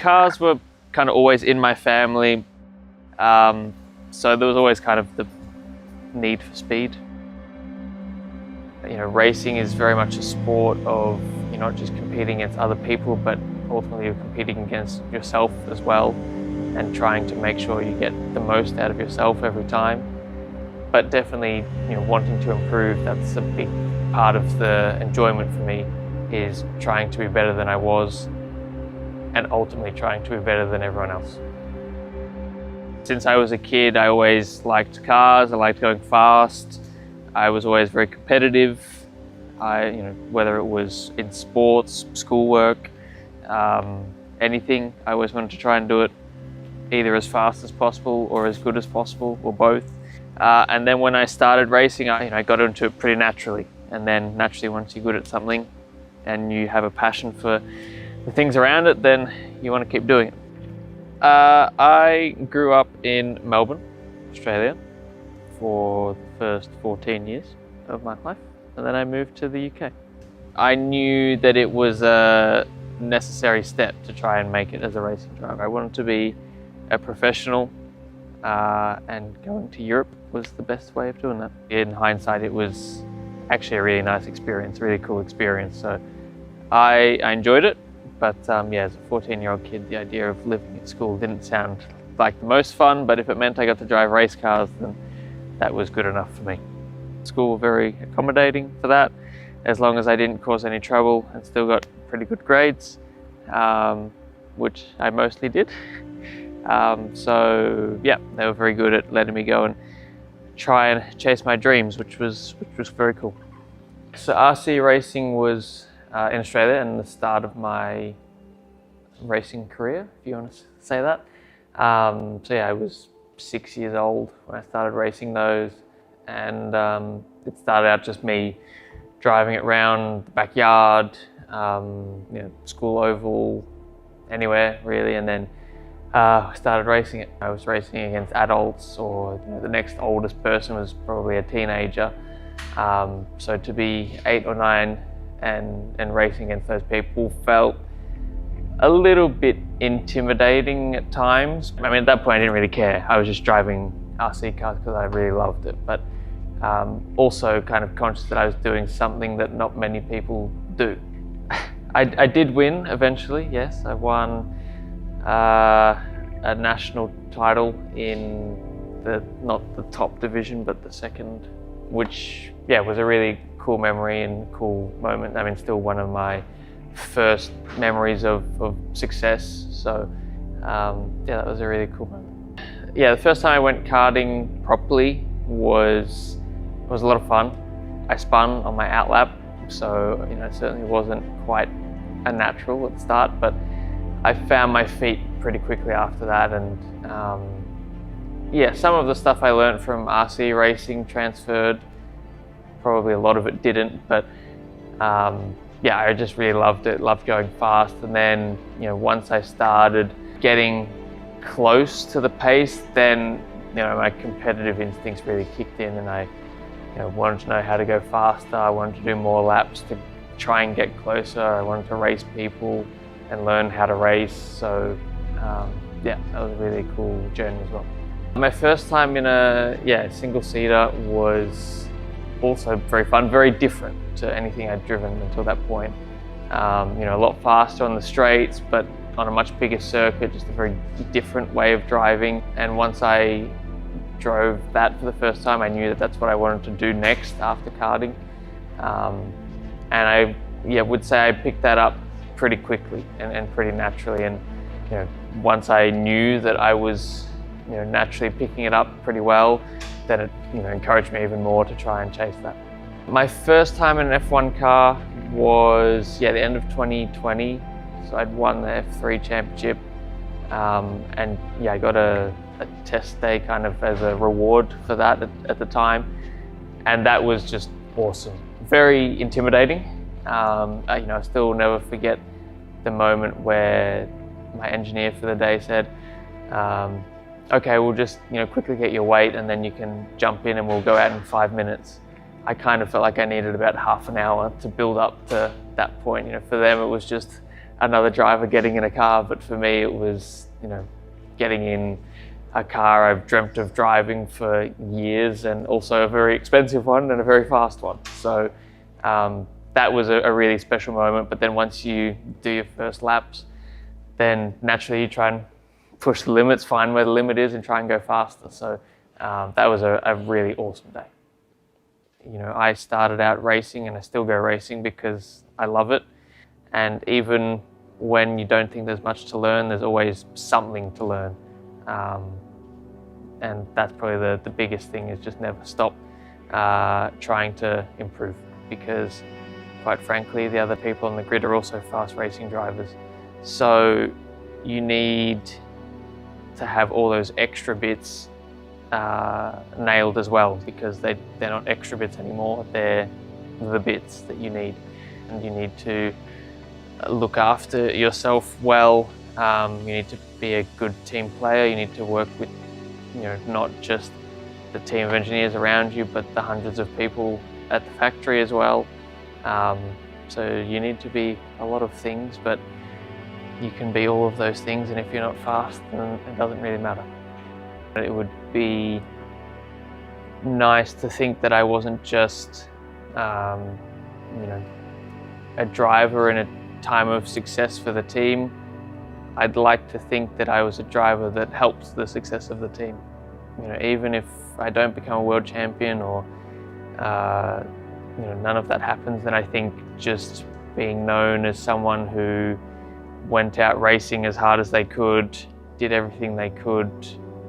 cars were kind of always in my family, so there was always kind of the need for speed. You know, racing is very much a sport of you're not just competing against other people, but ultimately you're competing against yourself as well, and trying to make sure you get the most out of yourself every time. But definitely, you know, wanting to improve, that's a big part of the enjoyment for me, is trying to be better than I was, and ultimately trying to be better than everyone else. Since I was a kid, I always liked cars, I liked going fast. I was always very competitive. Whether it was in sports, schoolwork, anything, I always wanted to try and do it either as fast as possible or as good as possible, or both. And then when I started racing, I got into it pretty naturally. And then naturally, once you're good at something and you have a passion for the things around it, then you want to keep doing it. I grew up in Melbourne, Australia, for the first 14 years of my life, and then I moved to the UK. I knew that it was a necessary step to try and make it as a racing driver. I wanted to be a professional, and going to Europe was the best way of doing that. In hindsight, it was actually a really nice experience, really cool experience. So I enjoyed it, but as a 14-year-old kid, the idea of living at school didn't sound like the most fun, but if it meant I got to drive race cars, then that was good enough for me. School were very accommodating for that, as long as I didn't cause any trouble and still got pretty good grades, which I mostly did. So yeah, they were very good at letting me go and try and chase my dreams, which was very cool. So RC racing was in Australia and the start of my racing career, if you want to say that. So yeah, I was 6 years old when I started racing those, and it started out just me driving it around the backyard, school oval, anywhere really, and then I started racing it. I was racing against adults, or the next oldest person was probably a teenager. So to be 8 or 9 and racing against those people felt a little bit intimidating at times. I mean, at that point I didn't really care. I was just driving RC cars because I really loved it, but also kind of conscious that I was doing something that not many people do. I did win eventually, yes. I won a national title in not the top division, but the second, which was a really cool memory and cool moment. I mean, still one of my first memories of success. So that was a really cool moment. Yeah, the first time I went karting properly was a lot of fun. I spun on my outlap, so it certainly wasn't quite a natural at the start, but I found my feet pretty quickly after that, and some of the stuff I learned from RC racing transferred. Probably a lot of it didn't, but I just really loved it, loved going fast. And then, once I started getting close to the pace, then, my competitive instincts really kicked in, and I, wanted to know how to go faster. I wanted to do more laps to try and get closer. I wanted to race people and learn how to race. So, that was a really cool journey as well. My first time in a single-seater was also very fun, very different to anything I'd driven until that point. A lot faster on the straights, but on a much bigger circuit, just a very different way of driving. And once I drove that for the first time, I knew that that's what I wanted to do next after karting. And I would say I picked that up pretty quickly and pretty naturally. And once I knew that I was naturally picking it up pretty well, then it encouraged me even more to try and chase that. My first time in an F1 car was the end of 2020. So I'd won the F3 championship, and I got a test day kind of as a reward for that at the time, and that was just awesome. Very intimidating. I still never forget the moment where my engineer for the day said, okay, we'll just quickly get your weight and then you can jump in and we'll go out in 5 minutes. I kind of felt like I needed about half an hour to build up to that point. For them it was just another driver getting in a car, but for me it was, you know, getting in a car I've dreamt of driving for years, and also a very expensive one and a very fast one. So that was a really special moment. But then once you do your first laps, then naturally you try and push the limits, find where the limit is, and try and go faster. So that was a really awesome day. You know, I started out racing, and I still go racing because I love it. And even when you don't think there's much to learn, there's always something to learn. And that's probably the biggest thing, is just never stop trying to improve, because quite frankly, the other people on the grid are also fast racing drivers. So you need to have all those extra bits nailed as well, because they're not extra bits anymore, they're the bits that you need. And you need to look after yourself well, you need to be a good team player, you need to work with, you know, not just the team of engineers around you, but the hundreds of people at the factory as well. So you need to be a lot of things, but you can be all of those things, and if you're not fast, then it doesn't really matter. It would be nice to think that I wasn't just, you know, a driver in a time of success for the team. I'd like to think that I was a driver that helps the success of the team. You know, even if I don't become a world champion, or you know, none of that happens, then I think just being known as someone who went out racing as hard as they could, did everything they could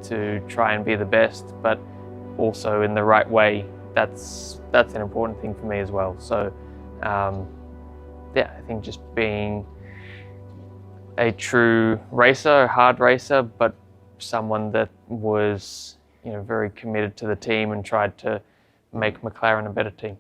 to try and be the best, but also in the right way, that's an important thing for me as well. So yeah, I think just being a true racer, a hard racer, but someone that was, you know, very committed to the team and tried to make McLaren a better team.